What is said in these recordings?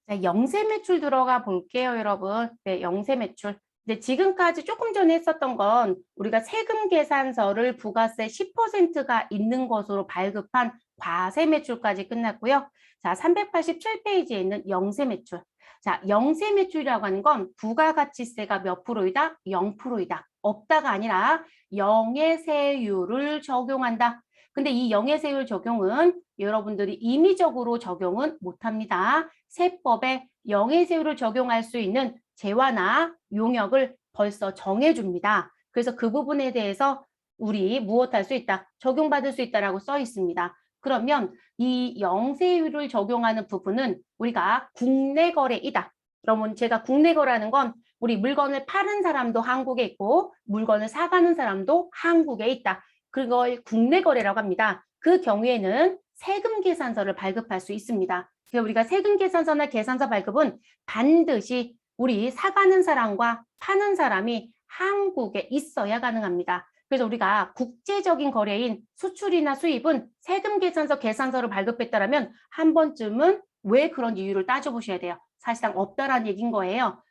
자, 영세 매출 들어가 볼게요, 여러분. 네, 영세 매출. 근데 지금까지 조금 전에 했었던 건 우리가 세금 계산서를 부가세 10%가 있는 것으로 발급한 과세 매출까지 끝났고요. 자, 387페이지에 있는 영세 매출. 자, 영세 매출이라고 하는 건 부가가치세가 몇 프로이다? 0%이다. 없다가 아니라 영해세율을 적용한다. 근데 이 영해세율 적용은 여러분들이 임의적으로 적용은 못합니다. 세법에 영해세율을 적용할 수 있는 재화나 용역을 벌써 정해줍니다. 그래서 그 부분에 대해서 우리 무엇할 수 있다, 적용받을 수 있다라고 써 있습니다. 그러면 이 영세율을 적용하는 부분은 우리가 국내 거래이다. 그러면 제가 국내 거래하는 건 우리 물건을 파는 사람도 한국에 있고 물건을 사가는 사람도 한국에 있다. 그걸 국내 거래라고 합니다. 그 경우에는 세금 계산서를 발급할 수 있습니다. 그래서 우리가 세금 계산서나 계산서 발급은 반드시 우리 사가는 사람과 파는 사람이 한국에 있어야 가능합니다. 그래서 우리가 국제적인 거래인 수출이나 수입은 세금 계산서, 계산서를 발급했다라면 한 번쯤은 왜 그런 이유를 따져보셔야 돼요. 사실상 없다라는 얘기인 거예요.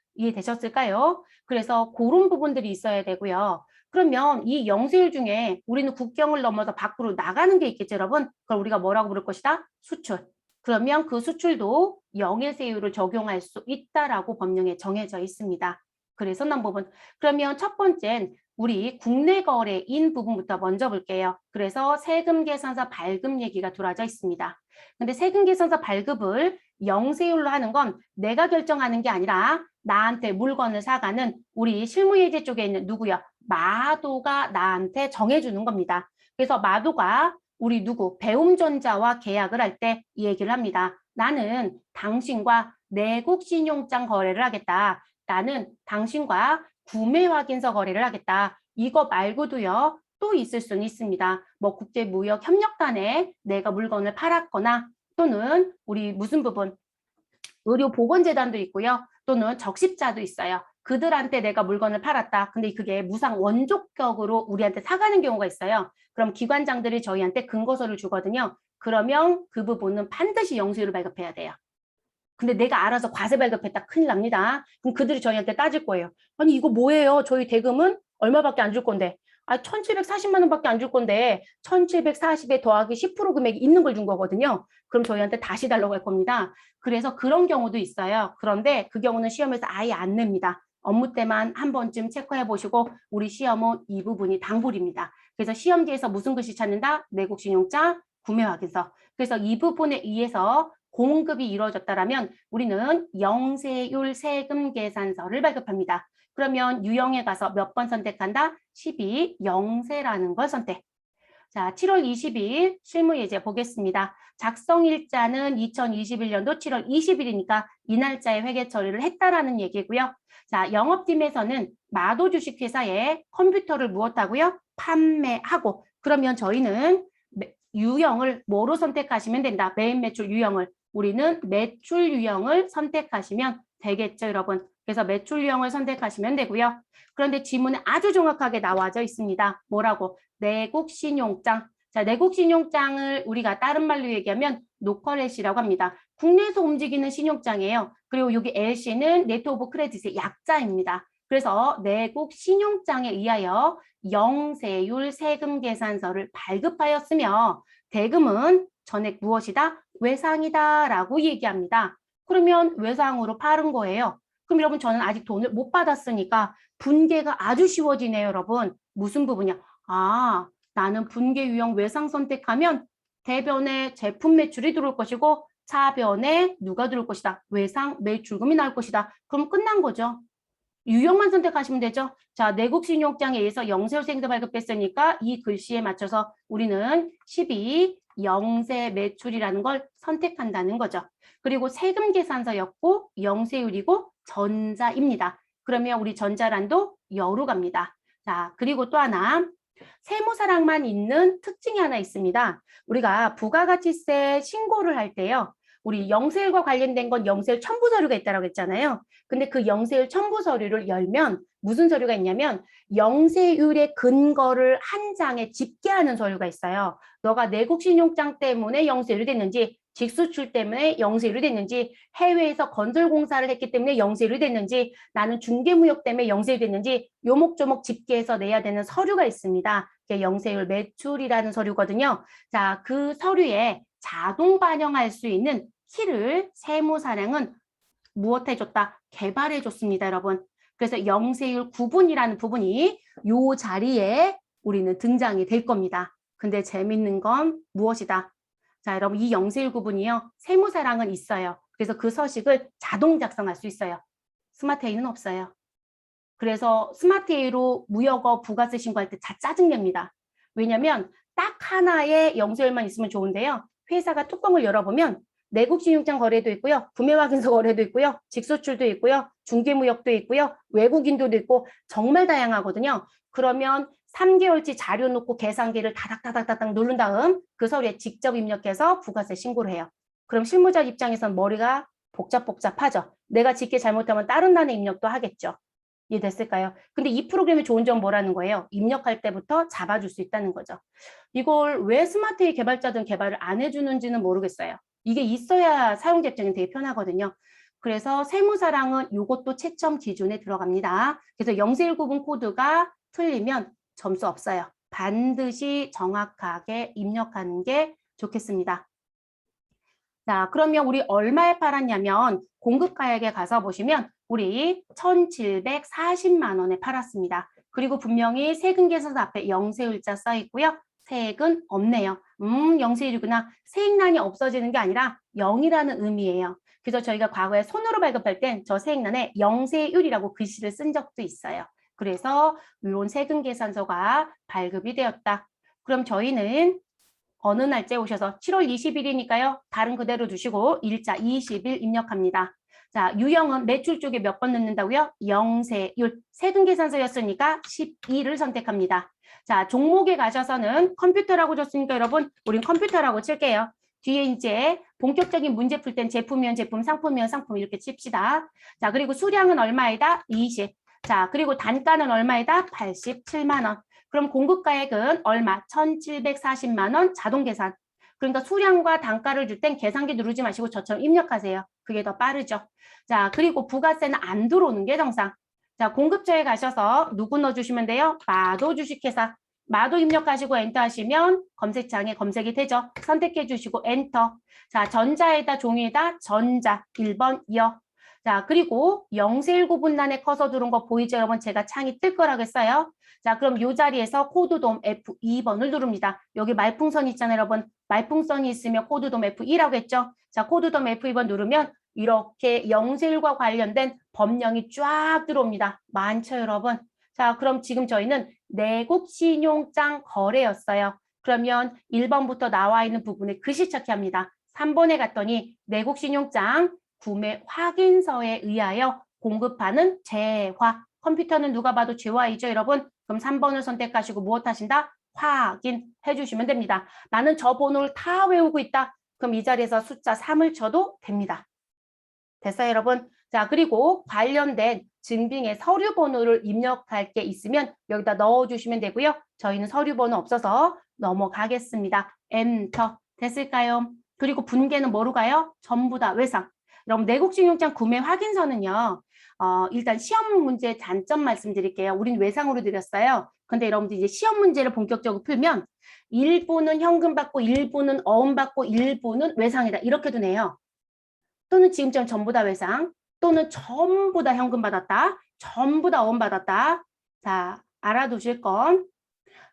이해되셨을까요? 그래서 그런 부분들이 있어야 되고요. 그러면 이 영세율 중에 우리는 국경을 넘어서 밖으로 나가는 게 있겠죠, 여러분? 그걸 우리가 뭐라고 부를 것이다? 수출. 그러면 그 수출도 영해세율을 적용할 수 있다라고 법령에 정해져 있습니다. 그래서 부분. 그러면 첫 번째는 우리 국내 거래인 부분부터 먼저 볼게요. 그래서 세금 계산서 발급 얘기가 들어져 있습니다. 근데 세금 계산서 발급을 영세율로 하는 건 내가 결정하는 게 아니라 나한테 물건을 사가는 우리 실무예제 쪽에 있는 누구야? 마도가 나한테 정해주는 겁니다. 그래서 마도가 우리 누구? 배움전자와 계약을 할 때 이 얘기를 합니다. 나는 당신과 내국신용장 거래를 하겠다. 나는 당신과 구매 확인서 거래를 하겠다. 이거 말고도요. 또 있을 수는 있습니다. 뭐 국제무역협력단에 내가 물건을 팔았거나 또는 우리 무슨 부분 의료보건재단도 있고요. 또는 적십자도 있어요. 그들한테 내가 물건을 팔았다. 근데 그게 무상 원조격으로 우리한테 사가는 경우가 있어요. 그럼 기관장들이 저희한테 근거서를 주거든요. 그러면 그 부분은 반드시 영수율을 발급해야 돼요. 근데 내가 알아서 과세 발급했다. 큰일 납니다. 그럼 그들이 저희한테 따질 거예요. 아니 이거 뭐예요? 저희 대금은 얼마밖에 안 줄 건데. 아 1,740만 원밖에 안 줄 건데 1,740에 더하기 10% 금액이 있는 걸 준 거거든요. 그럼 저희한테 다시 달라고 할 겁니다. 그래서 그런 경우도 있어요. 그런데 그 경우는 시험에서 아예 안 냅니다. 업무 때만 한 번쯤 체크해 보시고 우리 시험은 이 부분이 당불입니다. 그래서 시험지에서 무슨 글씨 찾는다? 내국신용자, 구매확인서. 그래서 이 부분에 의해서 공급이 이루어졌다면 우리는 영세율 세금 계산서를 발급합니다. 그러면 유형에 가서 몇 번 선택한다? 12, 영세라는 걸 선택. 자, 7월 22일 실무예제 보겠습니다. 작성일자는 2021년도 7월 20일이니까 이 날짜에 회계 처리를 했다라는 얘기고요. 자, 영업팀에서는 마도 주식회사에 컴퓨터를 무엇하고요? 판매하고 그러면 저희는 유형을 뭐로 선택하시면 된다. 메인 매출 유형을. 우리는 매출 유형을 선택하시면 되겠죠, 여러분. 그래서 매출 유형을 선택하시면 되고요. 그런데 지문에 아주 정확하게 나와져 있습니다. 뭐라고? 내국신용장. 자, 내국신용장을 우리가 다른 말로 얘기하면 로컬 LC라고 합니다. 국내에서 움직이는 신용장이에요. 그리고 여기 LC는 네트 오브 크레딧의 약자입니다. 그래서 내국 신용장에 의하여 영세율 세금 계산서를 발급하였으며 대금은 전액 무엇이다? 외상이다 라고 얘기합니다. 그러면 외상으로 팔은 거예요. 그럼 여러분 저는 아직 돈을 못 받았으니까 분계가 아주 쉬워지네요, 여러분. 무슨 부분이야? 아, 나는 분계 유형 외상 선택하면 대변에 제품 매출이 들어올 것이고 차변에 누가 들어올 것이다? 외상 매출금이 나올 것이다. 그럼 끝난 거죠. 유형만 선택하시면 되죠. 자, 내국신용장에 의해서 영세율세금도 발급했으니까 이 글씨에 맞춰서 우리는 12 영세 매출이라는 걸 선택한다는 거죠. 그리고 세금 계산서였고 영세율이고 전자입니다. 그러면 우리 전자란도 여로 갑니다. 자, 그리고 또 하나 세무사랑만 있는 특징이 하나 있습니다. 우리가 부가가치세 신고를 할 때요. 우리 영세율과 관련된 건 영세율 첨부 서류가 있다고 했잖아요. 근데 그 영세율 첨부 서류를 열면 무슨 서류가 있냐면 영세율의 근거를 한 장에 집계하는 서류가 있어요. 너가 내국신용장 때문에 영세율이 됐는지 직수출 때문에 영세율이 됐는지, 해외에서 건설공사를 했기 때문에 영세율이 됐는지, 나는 중개무역 때문에 영세율이 됐는지 요목조목 집계해서 내야 되는 서류가 있습니다. 그게 영세율 매출이라는 서류거든요. 자, 그 서류에 자동 반영할 수 있는 키를 세무사령은 무엇 해줬다? 개발해줬습니다, 여러분. 그래서 영세율 구분이라는 부분이 요 자리에 우리는 등장이 될 겁니다. 근데 재밌는 건 무엇이다? 자, 여러분 이 영세율 구분이요. 세무사랑은 있어요. 그래서 그 서식을 자동 작성할 수 있어요. 스마트A는 없어요. 그래서 스마트A로 무역업 부가세 신고할 때 짜증냅니다. 왜냐면 딱 하나의 영세율만 있으면 좋은데요. 회사가 뚜껑을 열어보면 내국신용장 거래도 있고요. 구매확인서 거래도 있고요. 직수출도 있고요. 중개무역도 있고요. 외국인도 있고 정말 다양하거든요. 그러면 3개월치 자료 놓고 계산기를 다닥다닥다닥 누른 다음 그 서류에 직접 입력해서 부가세 신고를 해요. 그럼 실무자 입장에선 머리가 복잡하죠. 내가 직계 잘못하면 다른 단에 입력도 하겠죠. 이해됐을까요? 근데 이 프로그램의 좋은 점 뭐라는 거예요? 입력할 때부터 잡아줄 수 있다는 거죠. 이걸 왜 스마트A 개발자들은 개발을 안 해주는지는 모르겠어요. 이게 있어야 사용자 입장이 되게 편하거든요. 그래서 세무사랑은 이것도 채점 기준에 들어갑니다. 그래서 0세일구분 코드가 틀리면 점수 없어요. 반드시 정확하게 입력하는 게 좋겠습니다. 자, 그러면 우리 얼마에 팔았냐면 공급가액에 가서 보시면 우리 1,740만 원에 팔았습니다. 그리고 분명히 세금 계산서 앞에 영세율자 써 있고요. 세액은 없네요. 영세율이구나. 세액란이 없어지는 게 아니라 0이라는 의미예요. 그래서 저희가 과거에 손으로 발급할 땐 저 세액란에 영세율이라고 글씨를 쓴 적도 있어요. 그래서 이런 세금 계산서가 발급이 되었다. 그럼 저희는 어느 날짜에 오셔서 7월 20일이니까요. 다른 그대로 두시고 일자 20일 입력합니다. 자, 유형은 매출 쪽에 몇 번 넣는다고요? 영세율. 세금 계산서였으니까 12를 선택합니다. 자, 종목에 가셔서는 컴퓨터라고 줬으니까 여러분, 우린 컴퓨터라고 칠게요. 뒤에 이제 본격적인 문제 풀 땐 제품이면 제품, 상품이면 상품 이렇게 칩시다. 자, 그리고 수량은 얼마이다? 20. 자, 그리고 단가는 얼마이다? 87만 원. 그럼 공급가액은 얼마? 1,740만 원 자동 계산. 그러니까 수량과 단가를 줄 땐 계산기 누르지 마시고 저처럼 입력하세요. 그게 더 빠르죠. 자, 그리고 부가세는 안 들어오는 게 정상. 자, 공급처에 가셔서 누구 넣어주시면 돼요? 마도 주식회사. 마도 입력하시고 엔터 하시면 검색창에 검색이 되죠. 선택해 주시고 엔터. 자, 전자에다 종이에다 전자 1번 여. 자, 그리고 0세일구분란에 커서 들어온 거 보이죠, 여러분? 제가 창이 뜰 거라고 했어요. 자, 그럼 이 자리에서 코드돔 F2번을 누릅니다. 여기 말풍선 있잖아요, 여러분. 말풍선이 있으면 코드돔 F2라고 했죠. 자, 코드돔 F2번 누르면 이렇게 영세율과 관련된 법령이 쫙 들어옵니다. 많죠, 여러분? 자, 그럼 지금 저희는 내국신용장 거래였어요. 그러면 1번부터 나와 있는 부분에 글씨 찾기 합니다. 3번에 갔더니 내국신용장 구매 확인서에 의하여 공급하는 재화. 컴퓨터는 누가 봐도 재화이죠, 여러분? 그럼 3번을 선택하시고 무엇 하신다? 확인해 주시면 됩니다. 나는 저 번호를 다 외우고 있다. 그럼 이 자리에서 숫자 3을 쳐도 됩니다. 됐어요, 여러분? 자, 그리고 관련된 증빙의 서류 번호를 입력할 게 있으면 여기다 넣어주시면 되고요. 저희는 서류 번호 없어서 넘어가겠습니다. 엔터. 됐을까요? 그리고 분계는 뭐로 가요? 전부 다 외상. 그럼 내국신용장 구매 확인서는요. 일단 시험 문제 단점 말씀드릴게요. 우린 외상으로 드렸어요. 근데 여러분들 이제 시험 문제를 본격적으로 풀면 일부는 현금 받고 일부는 어음 받고 일부는 외상이다. 이렇게도 내요. 또는 지금처럼 전부 다 외상, 또는 전부 다 현금 받았다, 전부 다 어음 받았다. 자, 알아두실 건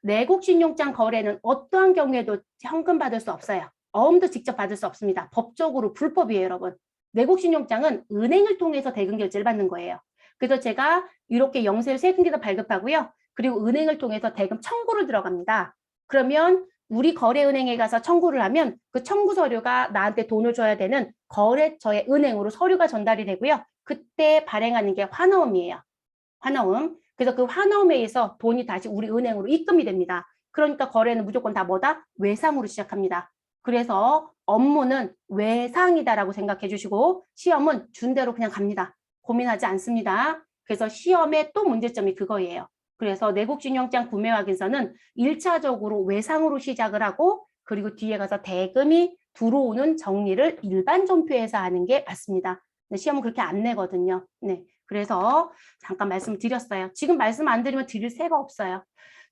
내국신용장 거래는 어떠한 경우에도 현금 받을 수 없어요. 어음도 직접 받을 수 없습니다. 법적으로 불법이에요, 여러분. 내국신용장은 은행을 통해서 대금 결제를 받는 거예요. 그래서 제가 이렇게 영세율 세금기도 발급하고요. 그리고 은행을 통해서 대금 청구를 들어갑니다. 그러면 우리 거래은행에 가서 청구를 하면 그 청구 서류가 나한테 돈을 줘야 되는 거래처의 은행으로 서류가 전달이 되고요. 그때 발행하는 게 환어음이에요. 환어음. 그래서 그 환어음에 의해서 돈이 다시 우리 은행으로 입금이 됩니다. 그러니까 거래는 무조건 다 뭐다? 외상으로 시작합니다. 그래서 업무는 외상이다라고 생각해 주시고 시험은 준 대로 그냥 갑니다. 고민하지 않습니다. 그래서 시험의 또 문제점이 그거예요. 그래서 내국신용장 구매 확인서는 1차적으로 외상으로 시작을 하고 그리고 뒤에 가서 대금이 들어오는 정리를 일반 점표에서 하는 게 맞습니다. 시험은 그렇게 안 내거든요. 네, 그래서 잠깐 말씀드렸어요. 지금 말씀 안 드리면 드릴 새가 없어요.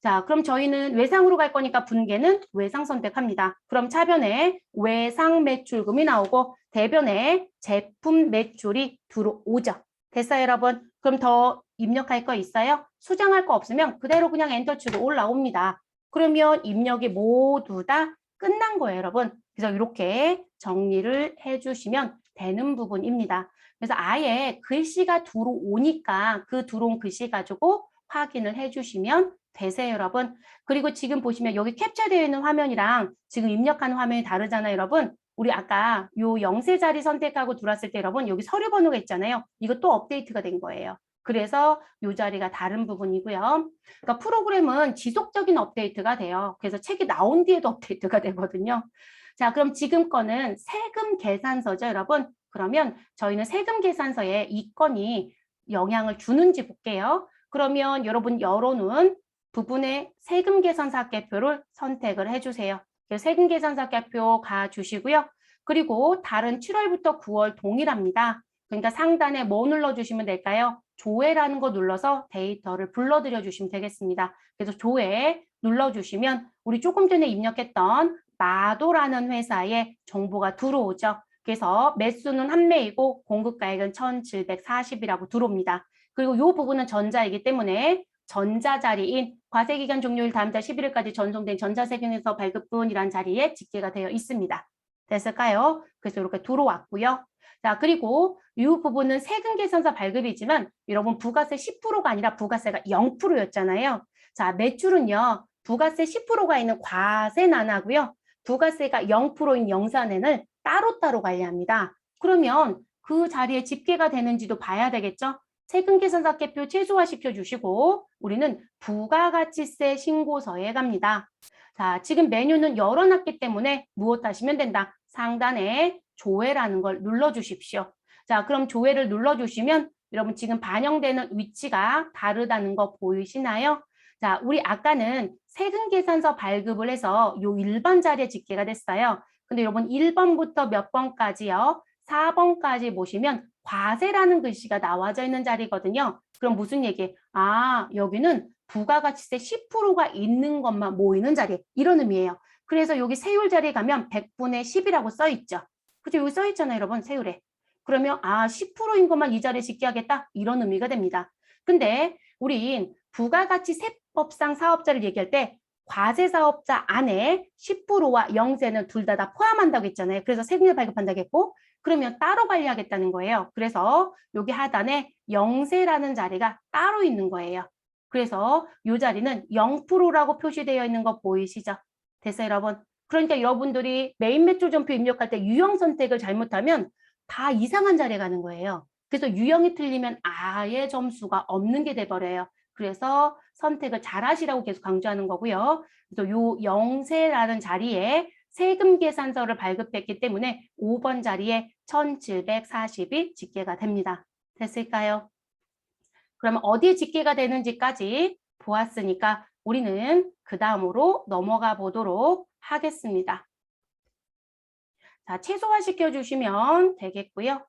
자, 그럼 저희는 외상으로 갈 거니까 분계는 외상 선택합니다. 그럼 차변에 외상 매출금이 나오고 대변에 제품 매출이 들어오죠. 됐어요, 여러분? 그럼 더 입력할 거 있어요? 수정할 거 없으면 그대로 그냥 엔터 치고 올라옵니다. 그러면 입력이 모두 다 끝난 거예요, 여러분. 그래서 이렇게 정리를 해주시면 되는 부분입니다. 그래서 아예 글씨가 들어오니까 그 들어온 글씨 가지고 확인을 해주시면 되세요, 여러분. 그리고 지금 보시면 여기 캡처되어 있는 화면이랑 지금 입력한 화면이 다르잖아요, 여러분. 우리 아까 요 영세 자리 선택하고 들어왔을 때 여러분 여기 서류 번호가 있잖아요. 이거 또 업데이트가 된 거예요. 그래서 요 자리가 다른 부분이고요. 그러니까 프로그램은 지속적인 업데이트가 돼요. 그래서 책이 나온 뒤에도 업데이트가 되거든요. 자, 그럼 지금 거는 세금 계산서죠, 여러분. 그러면 저희는 세금 계산서에 이 건이 영향을 주는지 볼게요. 그러면 여러분 열어놓은 부분에 세금 계산서 합계표를 선택을 해주세요. 세금 계산서 합계표 가주시고요. 그리고 다른 7월부터 9월 동일합니다. 그러니까 상단에 뭐 눌러주시면 될까요? 조회라는 거 눌러서 데이터를 불러들여 주시면 되겠습니다. 그래서 조회 눌러주시면 우리 조금 전에 입력했던 마도라는 회사의 정보가 들어오죠. 그래서 매수는 한 매이고 공급가액은 1,740이라고 들어옵니다. 그리고 이 부분은 전자이기 때문에 전자자리인 과세기간 종료일 다음 달 11일까지 전송된 전자세금에서 발급분이라는 자리에 집계가 되어 있습니다. 됐을까요? 그래서 이렇게 들어왔고요. 자, 그리고 이 부분은 세금 계산서 발급이지만 여러분 부가세 10%가 아니라 부가세가 0%였잖아요. 자, 매출은요. 부가세 10%가 있는 과세는 안 하고요. 부가세가 0%인 영산에는 따로따로 관리합니다. 그러면 그 자리에 집계가 되는지도 봐야 되겠죠? 세금 계산서 합계표 최소화시켜 주시고 우리는 부가가치세 신고서에 갑니다. 자, 지금 메뉴는 열어놨기 때문에 무엇 하시면 된다. 상단에 조회라는 걸 눌러주십시오. 자, 그럼 조회를 눌러주시면 여러분 지금 반영되는 위치가 다르다는 거 보이시나요? 자, 우리 아까는 세금 계산서 발급을 해서 요 1번 자리에 집계가 됐어요. 근데 여러분 1번부터 몇 번까지요? 4번까지 보시면 과세라는 글씨가 나와져 있는 자리거든요. 그럼 무슨 얘기? 아, 여기는 부가가치세 10%가 있는 것만 모이는 자리. 이런 의미예요. 그래서 여기 세율 자리에 가면 100분의 10이라고 써 있죠. 그죠? 여기 써 있잖아요, 여러분. 세율에. 그러면 10%인 것만 이 자리에 집계하겠다? 이런 의미가 됩니다. 근데 우린 부가가치세법상 사업자를 얘기할 때 과세 사업자 안에 10%와 영세는 둘 다 포함한다고 했잖아요. 그래서 세금을 발급한다고 했고 그러면 따로 관리하겠다는 거예요. 그래서 여기 하단에 영세라는 자리가 따로 있는 거예요. 그래서 이 자리는 0%라고 표시되어 있는 거 보이시죠? 됐어요, 여러분? 그러니까 여러분들이 메인 매출 점표 입력할 때 유형 선택을 잘못하면 다 이상한 자리에 가는 거예요. 그래서 유형이 틀리면 아예 점수가 없는 게 돼버려요. 그래서 선택을 잘 하시라고 계속 강조하는 거고요. 그래서 요 영세라는 자리에 세금 계산서를 발급했기 때문에 5번 자리에 1,740이 집계가 됩니다. 됐을까요? 그러면 어디에 집계가 되는지까지 보았으니까 우리는 그 다음으로 넘어가 보도록 하겠습니다. 자, 최소화시켜 주시면 되겠고요.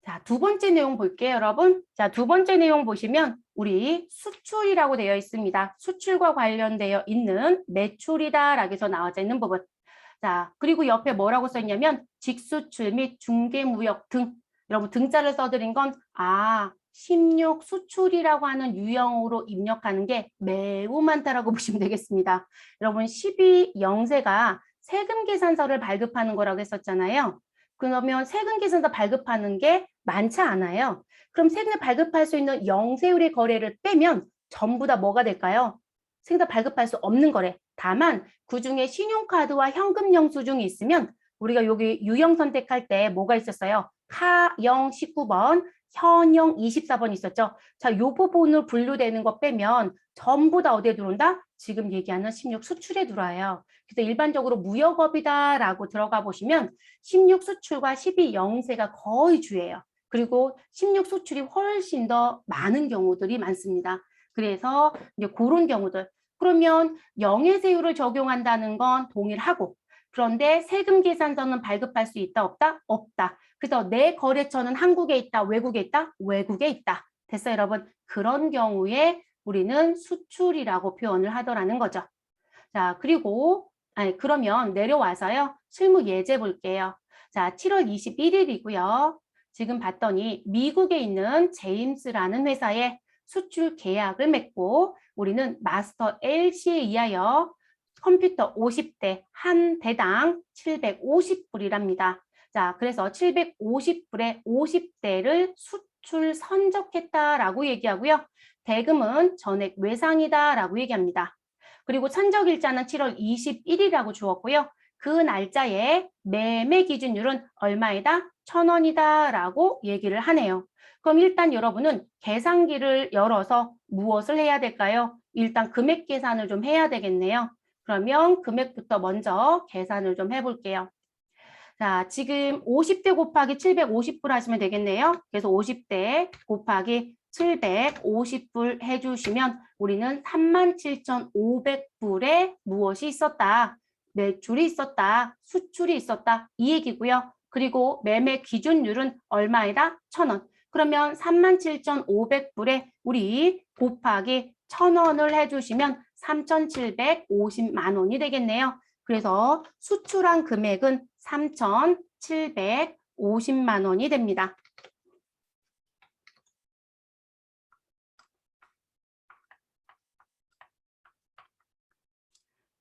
자, 두 번째 내용 볼게요, 여러분. 자, 두 번째 내용 보시면 우리 수출이라고 되어 있습니다. 수출과 관련되어 있는 매출이다라고 해서 나와져 있는 부분. 자, 그리고 옆에 뭐라고 써 있냐면 직수출 및 중개무역 등. 여러분 등자를 써드린 건 16 수출이라고 하는 유형으로 입력하는 게 매우 많다라고 보시면 되겠습니다. 여러분 12 영세가 세금 계산서를 발급하는 거라고 했었잖아요. 그러면 세금 계산서 발급하는 게 많지 않아요. 그럼 세금을 발급할 수 있는 영세율의 거래를 빼면 전부 다 뭐가 될까요? 세금 발급할 수 없는 거래. 다만 그중에 신용카드와 현금 영수증이 있으면 우리가 여기 유형 선택할 때 뭐가 있었어요? 하영 19번, 현영 24번 있었죠. 자, 이 부분으로 분류되는 거 빼면 전부 다 어디에 들어온다? 지금 얘기하는 16 수출에 들어와요. 그래서 일반적으로 무역업이다라고 들어가 보시면 16 수출과 12 영세가 거의 주예요. 그리고 16 수출이 훨씬 더 많은 경우들이 많습니다. 그래서 이제 그런 경우들. 그러면 영해세율을 적용한다는 건 동일하고, 그런데 세금 계산서는 발급할 수 있다, 없다? 없다. 그래서 내 거래처는 한국에 있다, 외국에 있다? 외국에 있다. 됐어요, 여러분? 그런 경우에 우리는 수출이라고 표현을 하더라는 거죠. 자, 그리고 그러면 내려와서요. 실무 예제 볼게요. 자, 7월 21일이고요. 지금 봤더니 미국에 있는 제임스라는 회사에 수출 계약을 맺고 우리는 마스터 LC에 의하여 컴퓨터 50대 한 대당 750불이랍니다. 자, 그래서 750불에 50대를 수출 선적했다라고 얘기하고요. 대금은 전액 외상이다라고 얘기합니다. 그리고 천적일자는 7월 21일이라고 주었고요. 그 날짜에 매매 기준율은 얼마이다? 1,000원이다라고 얘기를 하네요. 그럼 일단 여러분은 계산기를 열어서 무엇을 해야 될까요? 일단 금액 계산을 좀 해야 되겠네요. 그러면 금액부터 먼저 계산을 좀 해볼게요. 자, 지금 50대 곱하기 750불 하시면 되겠네요. 그래서 50대 곱하기 750불 해주시면 우리는 37,500불에 무엇이 있었다? 매출이 있었다, 수출이 있었다 이 얘기고요. 그리고 매매 기준율은 얼마이다? 1,000원. 그러면 37,500불에 우리 곱하기 1,000원을 해주시면 3,750만 원이 되겠네요. 그래서 수출한 금액은 3,750만 원이 됩니다.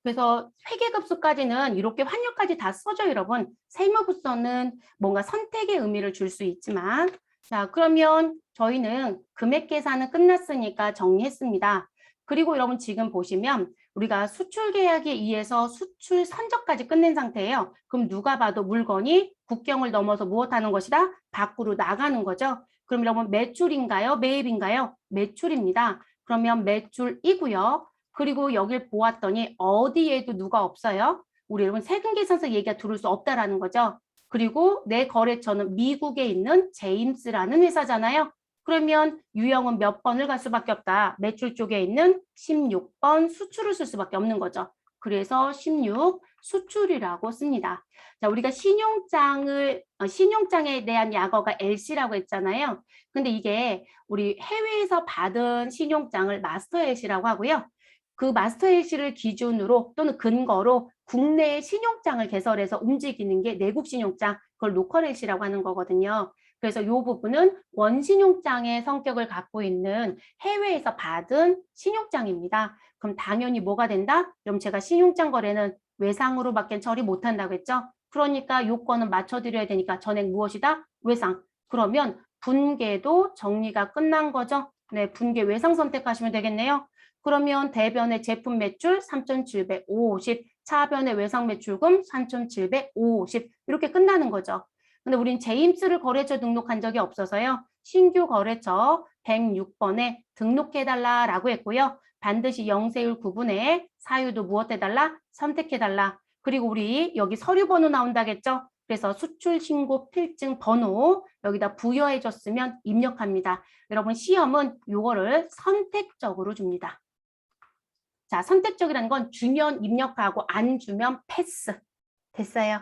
그래서 회계급수까지는 이렇게 환율까지 다 써줘, 여러분. 세무부서는 뭔가 선택의 의미를 줄 수 있지만, 자, 그러면 저희는 금액 계산은 끝났으니까 정리했습니다. 그리고 여러분 지금 보시면 우리가 수출 계약에 의해서 수출 선적까지 끝낸 상태예요. 그럼 누가 봐도 물건이 국경을 넘어서 무엇하는 것이다? 밖으로 나가는 거죠. 그럼 여러분 매출인가요? 매입인가요? 매출입니다. 그러면 매출이고요. 그리고 여길 보았더니 어디에도 누가 없어요. 우리 여러분 세금계산서 얘기가 들을 수 없다라는 거죠. 그리고 내 거래처는 미국에 있는 제임스라는 회사잖아요. 그러면 유형은 몇 번을 갈 수밖에 없다. 매출 쪽에 있는 16번 수출을 쓸 수밖에 없는 거죠. 그래서 16 수출이라고 씁니다. 자, 우리가 신용장에 대한 약어가 LC라고 했잖아요. 근데 이게 우리 해외에서 받은 신용장을 마스터 LC라고 하고요. 그 마스터 LC를 기준으로 또는 근거로 국내의 신용장을 개설해서 움직이는 게 내국 신용장, 그걸 로컬 LC라고 하는 거거든요. 그래서 이 부분은 원신용장의 성격을 갖고 있는 해외에서 받은 신용장입니다. 그럼 당연히 뭐가 된다? 그럼 제가 신용장 거래는 외상으로밖에 처리 못한다고 했죠? 그러니까 요건은 맞춰드려야 되니까 전액 무엇이다? 외상. 그러면 분계도 정리가 끝난 거죠? 네, 분계 외상 선택하시면 되겠네요. 그러면 대변의 제품 매출 3,750, 차변의 외상 매출금 3,750 이렇게 끝나는 거죠. 근데 우린 제임스를 거래처 등록한 적이 없어서요. 신규 거래처 106번에 등록해달라라고 했고요. 반드시 영세율 구분에 사유도 무엇 해달라? 선택해달라. 그리고 우리 여기 서류 번호 나온다겠죠? 그래서 수출 신고 필증 번호 여기다 부여해줬으면 입력합니다. 여러분 시험은 이거를 선택적으로 줍니다. 자, 선택적이라는 건 주면 입력하고 안 주면 패스. 됐어요?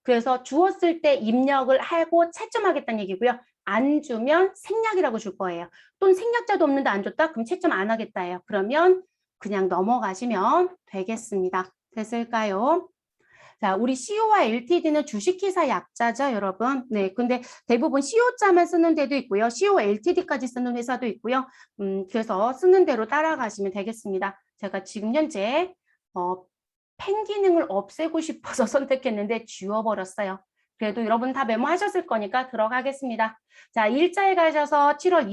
그래서 주었을 때 입력을 하고 채점하겠다는 얘기고요. 안 주면 생략이라고 줄 거예요. 또는 생략자도 없는데 안 줬다? 그럼 채점 안 하겠다예요. 그러면 그냥 넘어가시면 되겠습니다. 됐을까요? 자, 우리 CO와 LTD는 주식회사 약자죠, 여러분. 네, 근데 대부분 CO자만 쓰는 데도 있고요. CO, LTD까지 쓰는 회사도 있고요. 그래서 쓰는 대로 따라가시면 되겠습니다. 제가 지금 현재 펜 기능을 없애고 싶어서 선택했는데 지워버렸어요. 그래도 여러분 다 메모하셨을 거니까 들어가겠습니다. 자, 일자에 가셔서 7월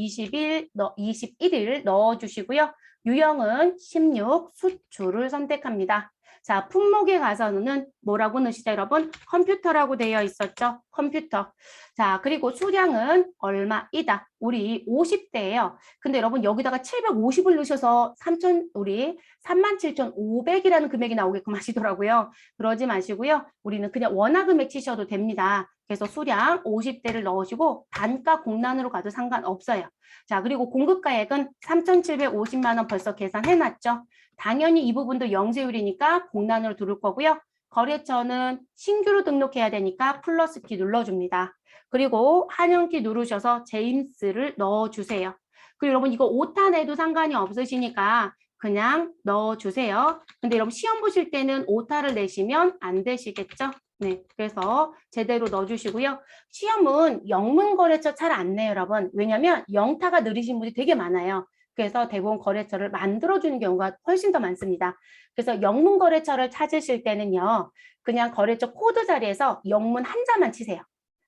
21일 넣어주시고요. 유형은 16 수출을 선택합니다. 자, 품목에 가서는 뭐라고 넣으시죠, 여러분? 컴퓨터라고 되어 있었죠? 컴퓨터. 자, 그리고 수량은 얼마이다? 우리 50대예요. 근데 여러분 여기다가 750을 넣으셔서 37,500이라는 금액이 나오게끔 하시더라고요. 그러지 마시고요. 우리는 그냥 원화 금액 치셔도 됩니다. 그래서 수량 50대를 넣으시고 단가 공란으로 가도 상관없어요. 자, 그리고 공급가액은 3,750만 원 벌써 계산해놨죠. 당연히 이 부분도 영세율이니까 공란으로 들을 거고요. 거래처는 신규로 등록해야 되니까 플러스 키 눌러줍니다. 그리고 한영키 누르셔서 제임스를 넣어주세요. 그리고 여러분 이거 오타 내도 상관이 없으시니까 그냥 넣어주세요. 근데 여러분 시험 보실 때는 오타를 내시면 안 되시겠죠? 네, 그래서 제대로 넣어주시고요. 시험은 영문거래처 잘 안 내요, 여러분. 왜냐면 영타가 느리신 분이 되게 많아요. 그래서 대부분 거래처를 만들어주는 경우가 훨씬 더 많습니다. 그래서 영문거래처를 찾으실 때는요. 그냥 거래처 코드 자리에서 영문 한자만 치세요.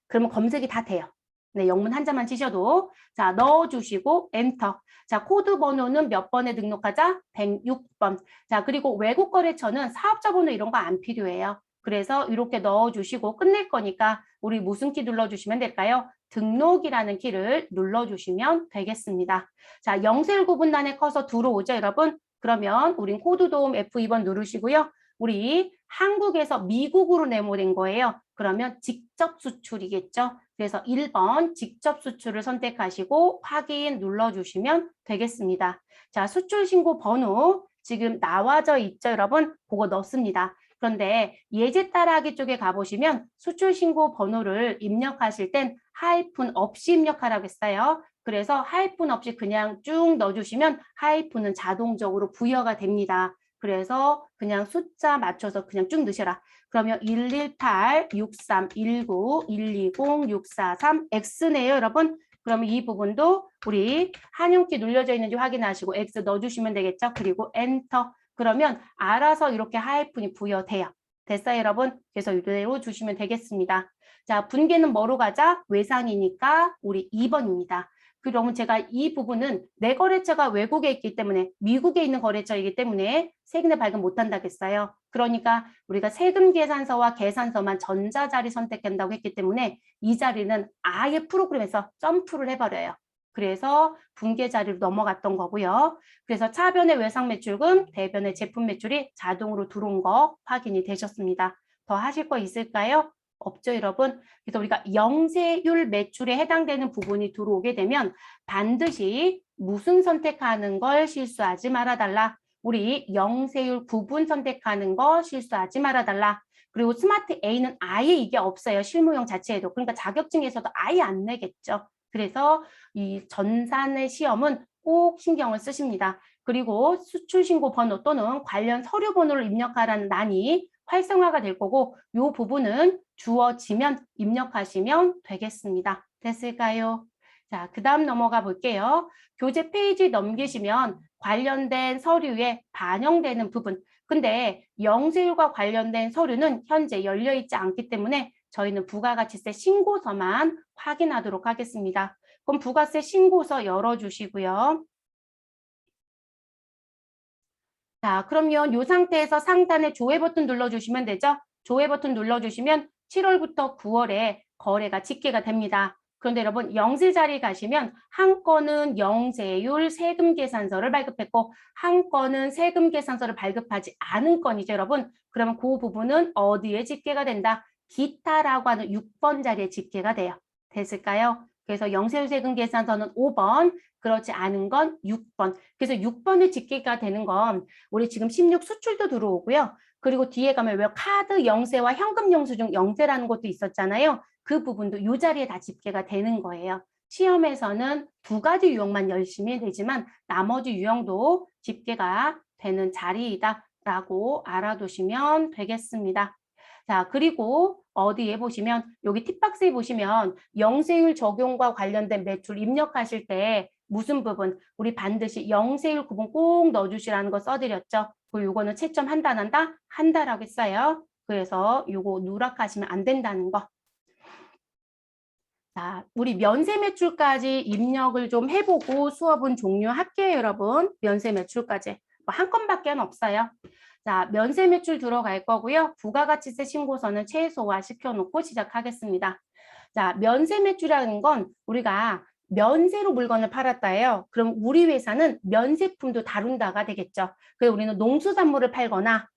그러면 검색이 다 돼요. 네, 영문 한자만 치셔도 자 넣어주시고 엔터. 자 코드 번호는 몇 번에 등록하자? 106번. 자 그리고 외국 거래처는 사업자 번호 이런 거 안 필요해요. 그래서 이렇게 넣어주시고 끝낼 거니까 우리 무슨 키 눌러주시면 될까요? 등록이라는 키를 눌러주시면 되겠습니다. 자 영세율 구분란에 커서 들어오죠 여러분? 그러면 우린 코드 도움 F2번 누르시고요. 우리 한국에서 미국으로 네모된 거예요. 그러면 직접 수출이겠죠. 그래서 1번 직접 수출을 선택하시고 확인 눌러주시면 되겠습니다. 자, 수출 신고 번호 지금 나와져 있죠, 여러분? 그거 넣습니다. 그런데 예제 따라하기 쪽에 가보시면 수출 신고 번호를 입력하실 땐 하이픈 없이 입력하라고 했어요. 그래서 하이픈 없이 그냥 쭉 넣어주시면 하이픈은 자동적으로 부여가 됩니다. 그래서 그냥 숫자 맞춰서 그냥 쭉 넣으셔라. 그러면 118, 63, 19, 120, 643, X네요, 여러분. 그러면 이 부분도 우리 한용키 눌려져 있는지 확인하시고 X 넣어주시면 되겠죠. 그리고 엔터. 그러면 알아서 이렇게 하이픈이 부여돼요. 됐어요, 여러분? 그래서 이대로 주시면 되겠습니다. 자, 분계는 뭐로 가자? 외상이니까 우리 2번입니다. 그러면 제가 이 부분은 내 거래처가 외국에 있기 때문에 미국에 있는 거래처이기 때문에 세금을 발급 못한다겠어요. 그러니까 우리가 세금 계산서와 계산서만 전자자리 선택한다고 했기 때문에 이 자리는 아예 프로그램에서 점프를 해버려요. 그래서 분계 자리로 넘어갔던 거고요. 그래서 차변의 외상 매출금, 대변의 제품 매출이 자동으로 들어온 거 확인이 되셨습니다. 더 하실 거 있을까요? 없죠, 여러분. 그래서 우리가 영세율 매출에 해당되는 부분이 들어오게 되면 반드시 무슨 선택하는 걸 실수하지 말아달라. 우리 영세율 구분 선택하는 거 실수하지 말아달라. 그리고 스마트 A는 아예 이게 없어요. 실무용 자체에도. 그러니까 자격증에서도 아예 안 내겠죠. 그래서 이 전산의 시험은 꼭 신경을 쓰십니다. 그리고 수출신고 번호 또는 관련 서류 번호를 입력하라는 난이 활성화가 될 거고 이 부분은 주어지면 입력하시면 되겠습니다. 됐을까요? 자, 그 다음 넘어가 볼게요. 교재 페이지 넘기시면 관련된 서류에 반영되는 부분. 근데 영세율과 관련된 서류는 현재 열려있지 않기 때문에 저희는 부가가치세 신고서만 확인하도록 하겠습니다. 그럼 부가세 신고서 열어주시고요. 자, 그러면 이 상태에서 상단에 조회 버튼 눌러주시면 되죠? 조회 버튼 눌러주시면 7월부터 9월에 거래가 집계가 됩니다. 그런데 여러분 영세 자리 가시면 한 건은 영세율 세금 계산서를 발급했고 한 건은 세금 계산서를 발급하지 않은 건이죠, 여러분. 그러면 그 부분은 어디에 집계가 된다? 기타라고 하는 6번 자리에 집계가 돼요. 됐을까요? 그래서 영세율 세금 계산서는 5번, 그렇지 않은 건 6번. 그래서 6번에 집계가 되는 건 우리 지금 16 수출도 들어오고요. 그리고 뒤에 가면 왜 카드 영세와 현금 영수증 영세라는 것도 있었잖아요. 그 부분도 이 자리에 다 집계가 되는 거예요. 시험에서는 두 가지 유형만 열심히 되지만 나머지 유형도 집계가 되는 자리이다라고 알아두시면 되겠습니다. 자, 그리고 어디에 보시면 여기 팁박스에 보시면 영세율 적용과 관련된 매출 입력하실 때 무슨 부분 우리 반드시 영세율 구분 꼭 넣어주시라는 거 써드렸죠. 그리고 이거는 채점 한다 안 한다? 한다라고 했어요. 그래서 이거 누락하시면 안 된다는 거. 자, 우리 면세 매출까지 입력을 좀 해보고 수업은 종료할게요, 여러분. 면세 매출까지. 뭐 한 건밖에 없어요. 자, 면세 매출 들어갈 거고요. 부가가치세 신고서는 최소화 시켜놓고 시작하겠습니다. 자, 면세 매출이라는 건 우리가 면세로 물건을 팔았다예요. 그럼 우리 회사는 면세품도 다룬다가 되겠죠. 그래서 우리는 농수산물을 팔거나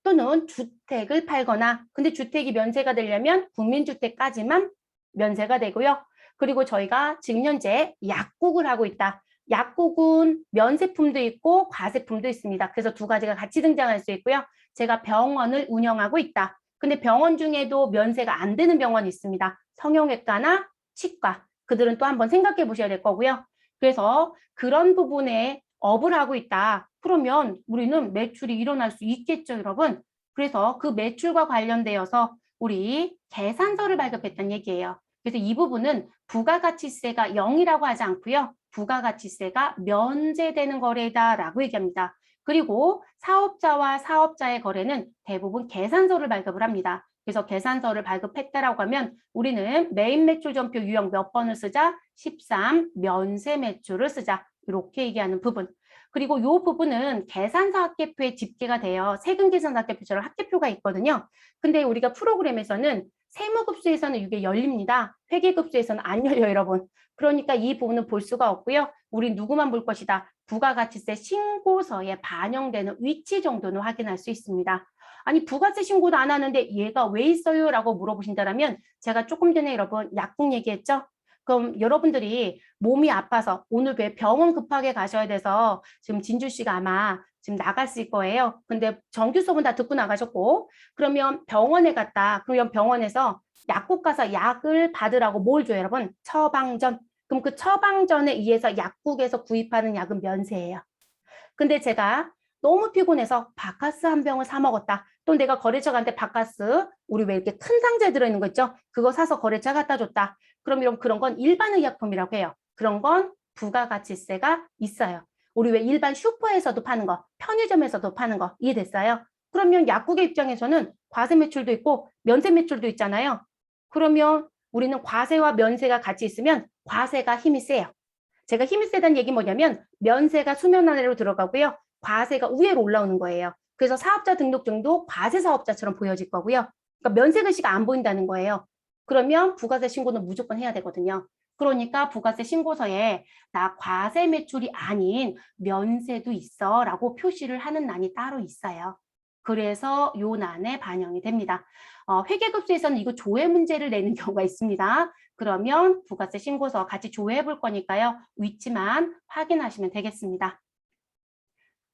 또는 주택을 팔거나, 근데 주택이 면세가 되려면 국민주택까지만 면세가 되고요. 그리고 저희가 지금 현재 약국을 하고 있다. 약국은 면세품도 있고 과세품도 있습니다. 그래서 두 가지가 같이 등장할 수 있고요. 제가 병원을 운영하고 있다. 근데 병원 중에도 면세가 안 되는 병원이 있습니다. 성형외과나 치과. 그들은 또 한번 생각해 보셔야 될 거고요. 그래서 그런 부분에 업을 하고 있다. 그러면 우리는 매출이 일어날 수 있겠죠, 여러분. 그래서 그 매출과 관련되어서 우리 계산서를 발급했다는 얘기예요. 그래서 이 부분은 부가가치세가 0이라고 하지 않고요. 부가가치세가 면제되는 거래다라고 얘기합니다. 그리고 사업자와 사업자의 거래는 대부분 계산서를 발급을 합니다. 그래서 계산서를 발급했다라고 하면 우리는 메인 매출 전표 유형 몇 번을 쓰자? 13 면세 매출을 쓰자. 이렇게 얘기하는 부분. 그리고 이 부분은 계산서 합계표에 집계가 돼요. 세금 계산서 합계표처럼 합계표가 있거든요. 근데 우리가 프로그램에서는 세무급수에서는 이게 열립니다. 회계급수에서는 안 열려요, 여러분. 그러니까 이 부분은 볼 수가 없고요. 우리 누구만 볼 것이다. 부가가치세 신고서에 반영되는 위치 정도는 확인할 수 있습니다. 아니 부가세 신고도 안 하는데 얘가 왜 있어요? 라고 물어보신다면 제가 조금 전에 여러분 약국 얘기했죠? 그럼 여러분들이 몸이 아파서 오늘 왜 병원 급하게 가셔야 돼서 지금 진주 씨가 아마 지금 나갔을 거예요. 근데 정규 수업은 다 듣고 나가셨고 그러면 병원에 갔다. 그러면 병원에서 약국 가서 약을 받으라고 뭘 줘요, 여러분? 처방전. 그럼 그 처방전에 의해서 약국에서 구입하는 약은 면세예요. 근데 제가 너무 피곤해서 바카스 한 병을 사 먹었다. 또 내가 거래처 간테 바카스, 우리 왜 이렇게 큰 상자에 들어있는 거 있죠? 그거 사서 거래처 갖다 줬다. 그럼 그런 건 일반 의약품이라고 해요. 그런 건 부가가치세가 있어요. 우리 왜 일반 슈퍼에서도 파는 거, 편의점에서도 파는 거 이해됐어요? 그러면 약국의 입장에서는 과세 매출도 있고 면세 매출도 있잖아요. 그러면 우리는 과세와 면세가 같이 있으면 과세가 힘이 세요. 제가 힘이 세다는 얘기 뭐냐면 면세가 수면 아래로 들어가고요. 과세가 위로 올라오는 거예요. 그래서 사업자 등록증도 과세 사업자처럼 보여질 거고요. 그러니까 면세 글씨가 안 보인다는 거예요. 그러면 부가세 신고는 무조건 해야 되거든요. 그러니까 부가세 신고서에 나 과세 매출이 아닌 면세도 있어 라고 표시를 하는 난이 따로 있어요. 그래서 요 난에 반영이 됩니다. 회계급수에서는 이거 조회 문제를 내는 경우가 있습니다. 그러면 부가세 신고서 같이 조회해 볼 거니까요. 위치만 확인하시면 되겠습니다.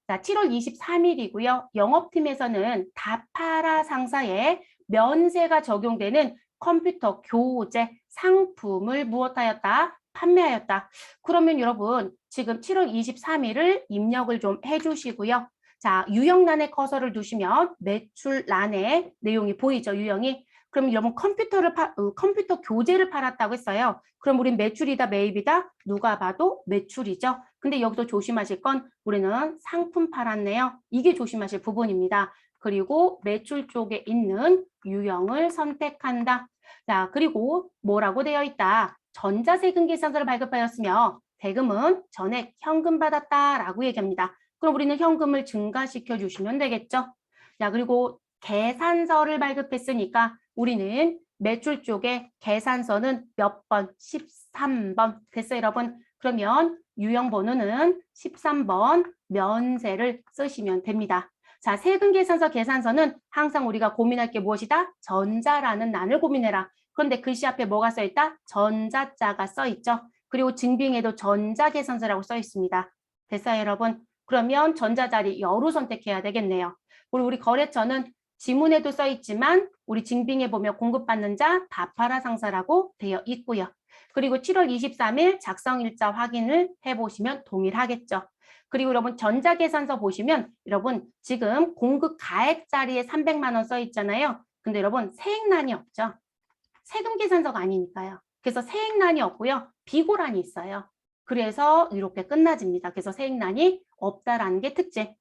자, 7월 23일이고요. 영업팀에서는 다파라 상사에 면세가 적용되는 컴퓨터 교재 상품을 무엇하였다? 판매하였다. 그러면 여러분 지금 7월 23일을 입력을 좀 해주시고요. 자, 유형란에 커서를 두시면 매출란에 내용이 보이죠, 유형이. 그럼 여러분 컴퓨터 교재를 팔았다고 했어요. 그럼 우린 매출이다, 매입이다? 누가 봐도 매출이죠. 근데 여기서 조심하실 건 우리는 상품 팔았네요. 이게 조심하실 부분입니다. 그리고 매출 쪽에 있는 유형을 선택한다. 자, 그리고 뭐라고 되어 있다? 전자세금 계산서를 발급하였으며 대금은 전액 현금 받았다라고 얘기합니다. 그럼 우리는 현금을 증가시켜 주시면 되겠죠. 자, 그리고 계산서를 발급했으니까 우리는 매출 쪽에 계산서는 몇 번? 13번. 됐어요, 여러분? 그러면 유형 번호는 13번 면세를 쓰시면 됩니다. 자, 세금 계산서 계산서는 항상 우리가 고민할 게 무엇이다? 전자라는 난을 고민해라. 그런데 글씨 앞에 뭐가 써 있다? 전자자가 써 있죠. 그리고 증빙에도 전자계산서라고 써 있습니다. 됐어요, 여러분? 그러면 전자자리 여로 선택해야 되겠네요. 그리고 우리 거래처는 지문에도 써 있지만 우리 증빙에 보면 공급받는 자 다파라 상사라고 되어 있고요. 그리고 7월 23일 작성일자 확인을 해보시면 동일하겠죠. 그리고 여러분 전자계산서 보시면 여러분 지금 공급 가액 자리에 300만 원 써 있잖아요. 근데 여러분 세액란이 없죠. 세금 계산서가 아니니까요. 그래서 세액란이 없고요. 비고란이 있어요. 그래서 이렇게 끝나집니다. 그래서 세액란이 없다라는 게 특징.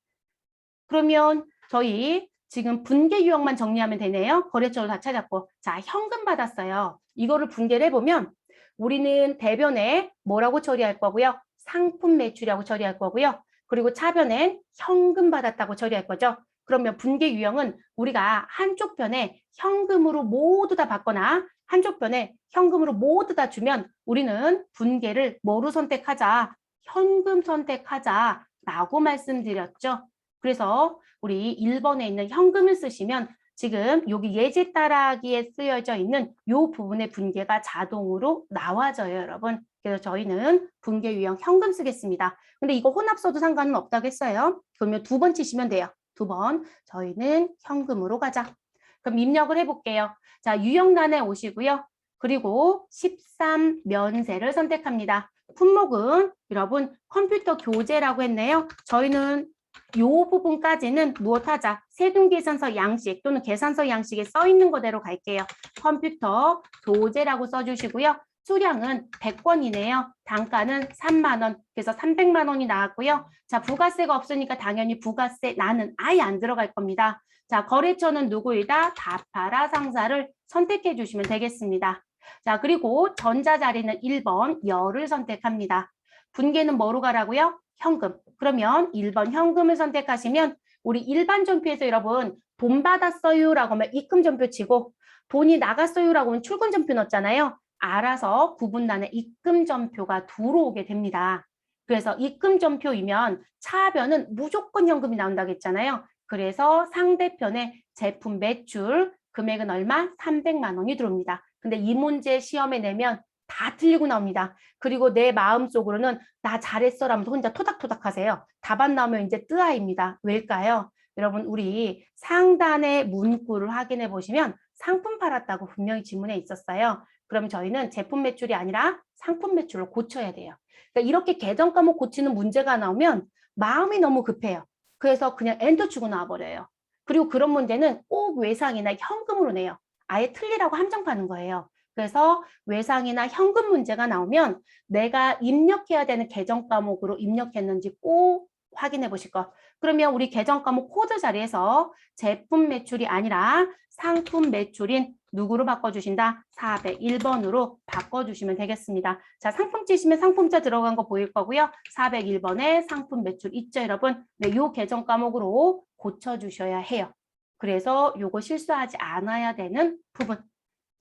그러면 저희 지금 분계 유형만 정리하면 되네요. 거래처를 다 찾았고. 자, 현금 받았어요. 이거를 분개를 해보면 우리는 대변에 뭐라고 처리할 거고요? 상품 매출이라고 처리할 거고요. 그리고 차변엔 현금 받았다고 처리할 거죠. 그러면 분계 유형은 우리가 한쪽 편에 현금으로 모두 다 받거나 한쪽 편에 현금으로 모두 다 주면 우리는 분계를 뭐로 선택하자? 현금 선택하자라고 말씀드렸죠. 그래서 우리 1번에 있는 현금을 쓰시면 지금 여기 예제 따라하기에 쓰여져 있는 이 부분의 분계가 자동으로 나와져요, 여러분. 그래서 저희는 분계 유형 현금 쓰겠습니다. 근데 이거 혼합 써도 상관은 없다고 했어요. 그러면 2번 치시면 돼요. 2번. 저희는 현금으로 가자. 그럼 입력을 해볼게요. 자, 유형란에 오시고요. 그리고 13 면세를 선택합니다. 품목은 여러분 컴퓨터 교재라고 했네요. 저희는 이 부분까지는 무엇하자? 세금계산서 양식 또는 계산서 양식에 써 있는 거대로 갈게요. 컴퓨터 교재라고 써주시고요. 수량은 100권이네요. 단가는 3만 원. 그래서 300만 원이 나왔고요. 자, 부가세가 없으니까 당연히 부가세 나는 아예 안 들어갈 겁니다. 자, 거래처는 누구이다? 다파라 상사를 선택해 주시면 되겠습니다. 자, 그리고 전자자리는 1번 열을 선택합니다. 분계는 뭐로 가라고요? 현금. 그러면 1번 현금을 선택하시면 우리 일반 전표에서 여러분 돈 받았어요라고 하면 입금 전표 치고 돈이 나갔어요라고 하면 출금 전표 넣었잖아요. 알아서 구분란에 입금 전표가 들어오게 됩니다. 그래서 입금 전표이면 차변은 무조건 현금이 나온다고 했잖아요. 그래서 상대편에 제품 매출 금액은 얼마? 300만 원이 들어옵니다. 근데 이 문제 시험에 내면 다 틀리고 나옵니다. 그리고 내 마음속으로는 나 잘했어 라면서 혼자 토닥토닥 하세요. 답안 나오면 이제 뜨아입니다. 왜일까요? 여러분 우리 상단의 문구를 확인해 보시면 상품 팔았다고 분명히 지문에 있었어요. 그럼 저희는 제품 매출이 아니라 상품 매출로 고쳐야 돼요. 그러니까 이렇게 계정 과목 고치는 문제가 나오면 마음이 너무 급해요. 그래서 그냥 엔터 치고 나와버려요. 그리고 그런 문제는 꼭 외상이나 현금으로 내요. 아예 틀리라고 함정파는 거예요. 그래서 외상이나 현금 문제가 나오면 내가 입력해야 되는 계정 과목으로 입력했는지 꼭 확인해 보실 거. 그러면 우리 계정 과목 코드 자리에서 제품 매출이 아니라 상품 매출인 누구로 바꿔주신다? 401번으로 바꿔주시면 되겠습니다. 자, 상품 치시면 상품자 들어간 거 보일 거고요. 401번에 상품 매출 있죠, 여러분? 네, 요 계정 과목으로 고쳐주셔야 해요. 그래서 요거 실수하지 않아야 되는 부분.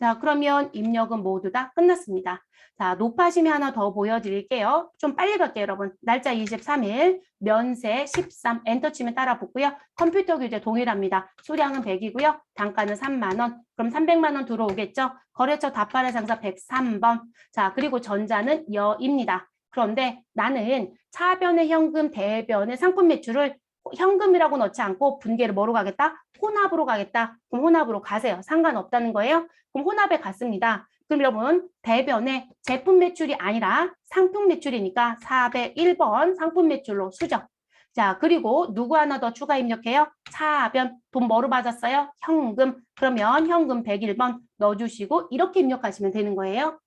자, 그러면 입력은 모두 다 끝났습니다. 자, 높아심이 하나 더 보여드릴게요. 좀 빨리 갈게요, 여러분. 날짜 23일, 면세 13, 엔터 치면 따라 붙고요. 컴퓨터 교재 동일합니다. 수량은 100이고요. 단가는 3만 원. 그럼 300만 원 들어오겠죠? 거래처 다파라 장사 103번. 자, 그리고 전자는 여입니다. 그런데 나는 차변의 현금, 대변의 상품 매출을 현금이라고 넣지 않고 분계를 뭐로 가겠다? 혼합으로 가겠다. 그럼 혼합으로 가세요. 상관없다는 거예요. 그럼 혼합에 갔습니다. 그럼 여러분 대변에 제품 매출이 아니라 상품 매출이니까 401번 상품 매출로 수정. 자, 그리고 누구 하나 더 추가 입력해요? 차변 돈 뭐로 받았어요? 현금. 그러면 현금 101번 넣어주시고 이렇게 입력하시면 되는 거예요.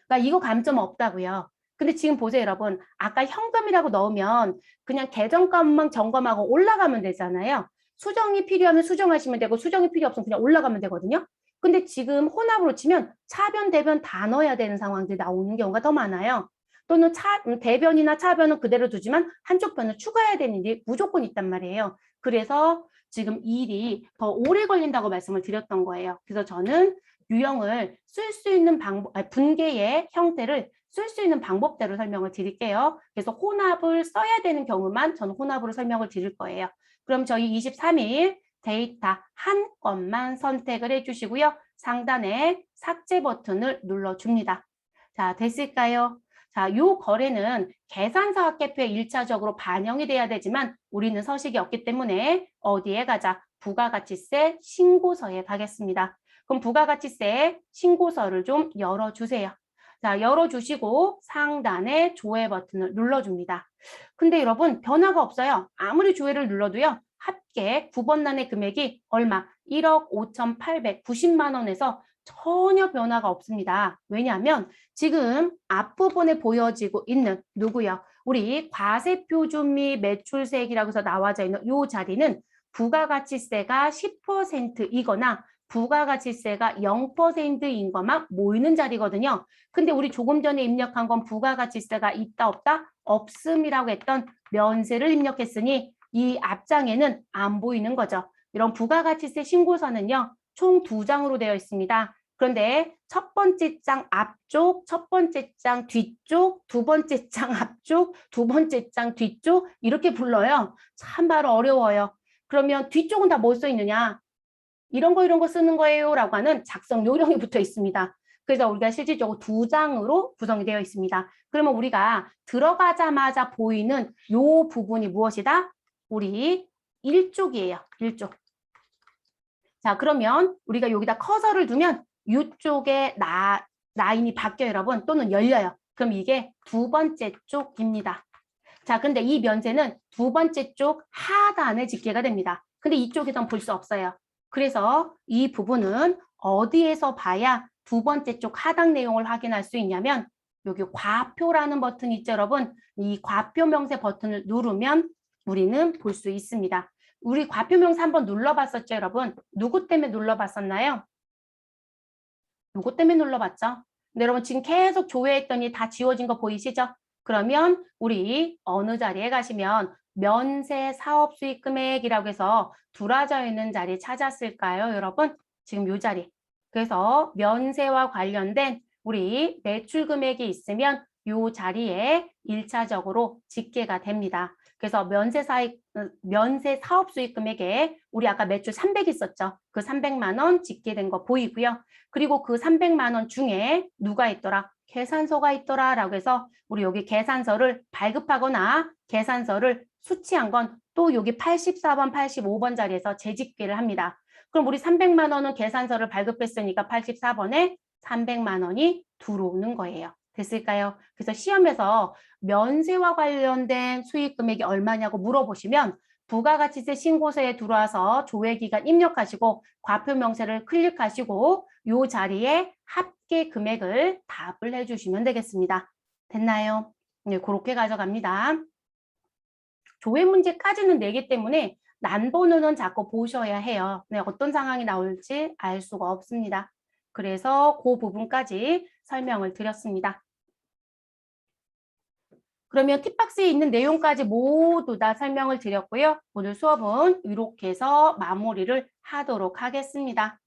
그러니까 이거 감점 없다고요. 근데 지금 보세요, 여러분. 아까 현금이라고 넣으면 그냥 계정값만 점검하고 올라가면 되잖아요. 수정이 필요하면 수정하시면 되고 수정이 필요 없으면 그냥 올라가면 되거든요. 근데 지금 혼합으로 치면 차변, 대변 다 넣어야 되는 상황들이 나오는 경우가 더 많아요. 또는 대변이나 차변은 그대로 두지만 한쪽 변을 추가해야 되는 일이 무조건 있단 말이에요. 그래서 지금 이 일이 더 오래 걸린다고 말씀을 드렸던 거예요. 그래서 저는 유형을 쓸 수 있는 방법, 분계의 형태를 쓸 수 있는 방법대로 설명을 드릴게요. 그래서 혼합을 써야 되는 경우만 저는 혼합으로 설명을 드릴 거예요. 그럼 저희 23일 데이터 한 건만 선택을 해주시고요. 상단에 삭제 버튼을 눌러줍니다. 자, 됐을까요? 자, 요 거래는 계산서학계표에 1차적으로 반영이 돼야 되지만 우리는 서식이 없기 때문에 어디에 가자? 부가가치세 신고서에 가겠습니다. 그럼 부가가치세 신고서를 좀 열어주세요. 자, 열어주시고 상단에 조회 버튼을 눌러줍니다. 근데 여러분 변화가 없어요. 아무리 조회를 눌러도요. 합계 9번란의 금액이 얼마? 1억 5,890만 원에서 전혀 변화가 없습니다. 왜냐하면 지금 앞부분에 보여지고 있는 누구요? 우리 과세표준 및 매출세액이라고 해서 나와져 있는 이 자리는 부가가치세가 10%이거나 부가가치세가 0%인 것만 모이는 자리거든요. 근데 우리 조금 전에 입력한 건 부가가치세가 있다 없다? 없음이라고 했던 면세를 입력했으니 이 앞장에는 안 보이는 거죠. 이런 부가가치세 신고서는요. 총 2장으로 되어 있습니다. 그런데 첫 번째 장 앞쪽, 첫 번째 장 뒤쪽, 두 번째 장 앞쪽, 두 번째 장 뒤쪽 이렇게 불러요. 참 바로 어려워요. 그러면 뒤쪽은 다 뭐 써 있느냐? 이런 거 쓰는 거예요 라고 하는 작성 요령이 붙어 있습니다. 그래서 우리가 실질적으로 두 장으로 구성이 되어 있습니다. 그러면 우리가 들어가자마자 보이는 요 부분이 무엇이다? 우리 1쪽이에요. 1쪽. 자, 그러면 우리가 여기다 커서를 두면 이쪽에 라인이 바뀌어요, 여러분. 또는 열려요. 그럼 이게 두 번째 쪽입니다. 자, 근데 이 면세는 두 번째 쪽 하단에 집계가 됩니다. 근데 이쪽에선 볼 수 없어요. 그래서 이 부분은 어디에서 봐야 두 번째 쪽 하단 내용을 확인할 수 있냐면 여기 과표라는 버튼이 있죠, 여러분. 이 과표 명세 버튼을 누르면 우리는 볼 수 있습니다. 우리 과표 명세 한번 눌러봤었죠, 여러분? 누구 때문에 눌러봤었나요? 누구 때문에 눌러봤죠? 근데 여러분 지금 계속 조회했더니 다 지워진 거 보이시죠? 그러면 우리 어느 자리에 가시면 면세 사업 수익 금액이라고 해서 두라져 있는 자리 찾았을까요, 여러분? 지금 이 자리. 그래서 면세와 관련된 우리 매출 금액이 있으면 이 자리에 1차적으로 집계가 됩니다. 그래서 면세 사업 수익 금액에 우리 아까 매출 300 있었죠? 그 300만 원 집계된 거 보이고요. 그리고 그 300만 원 중에 누가 있더라? 계산서가 있더라라고 해서 우리 여기 계산서를 발급하거나 계산서를 수취한 건 또 여기 84번, 85번 자리에서 재집계를 합니다. 그럼 우리 300만 원은 계산서를 발급했으니까 84번에 300만 원이 들어오는 거예요. 됐을까요? 그래서 시험에서 면세와 관련된 수익 금액이 얼마냐고 물어보시면 부가가치세 신고서에 들어와서 조회기간 입력하시고 과표 명세를 클릭하시고 이 자리에 합계 금액을 답을 해주시면 되겠습니다. 됐나요? 네, 그렇게 가져갑니다. 조회 문제까지는 내기 때문에 난번호는 자꾸 보셔야 해요. 네, 어떤 상황이 나올지 알 수가 없습니다. 그래서 그 부분까지 설명을 드렸습니다. 그러면 팁박스에 있는 내용까지 모두 다 설명을 드렸고요. 오늘 수업은 이렇게 해서 마무리를 하도록 하겠습니다.